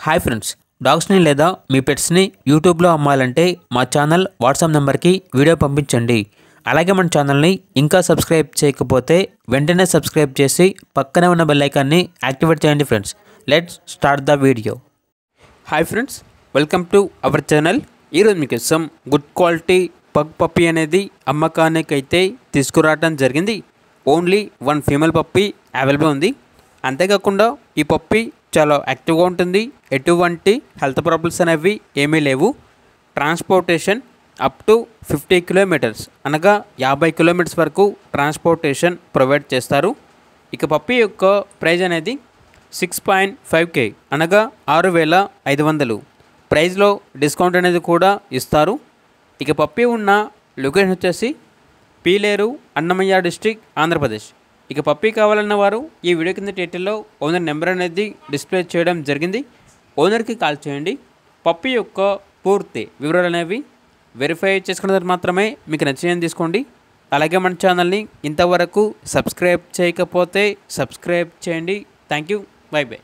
Hi friends, డాగ్స్ని లేదా మీ పెట్స్ని యూట్యూబ్లో అమ్మాలంటే మా ఛానల్ వాట్సాప్ నెంబర్కి వీడియో పంపించండి. అలాగే మన ఛానల్ని ఇంకా సబ్స్క్రైబ్ చేయకపోతే వెంటనే సబ్స్క్రైబ్ చేసి పక్కనే ఉన్న బెల్ ఐకాన్ని యాక్టివేట్ చేయండి friends. Let's start the video. Hi friends, welcome to our channel. ఈరోజు మీకోసం గుడ్ క్వాలిటీ పగ్ పప్పీ అనేది అమ్మకానికి అయితే తీసుకురావడం జరిగింది. Only one female puppy available ఉంది. అంతేకాకుండా ఈ పప్పీ చాలా యాక్టివ్గా ఉంటుంది. ఎటువంటి హెల్త్ ప్రాబ్లమ్స్ అనేవి ఏమీ లేవు. ట్రాన్స్పోర్టేషన్ అప్ టు 50 కిలోమీటర్స్ అనగా 50 కిలోమీటర్స్ వరకు ట్రాన్స్పోర్టేషన్ ప్రొవైడ్ చేస్తారు. ఇక పప్పీ యొక్క ప్రైజ్ అనేది 6.5K అనగా 6,500. ప్రైజ్లో డిస్కౌంట్ అనేది కూడా ఇస్తారు. ఇక పప్పీ ఉన్న లొకేషన్ వచ్చేసి పీలేరు, అన్నమయ్య డిస్ట్రిక్ట్, ఆంధ్రప్రదేశ్. ఇక పప్పీ కావాలన్న వారు ఈ వీడియో కింద టైటిల్లో ఓనర్ నెంబర్ అనేది డిస్ప్లే చేయడం జరిగింది. ఓనర్కి కాల్ చేయండి. పప్పీ యొక్క పూర్తి వివరాలు అనేవి వెరిఫై చేసుకున్న తర్వాత మాత్రమే మీకు నచ్చిందని తీసుకోండి. అలాగే మన ఛానల్ని ఇంతవరకు సబ్స్క్రైబ్ చేయకపోతే సబ్స్క్రైబ్ చేయండి. Thank you. By by.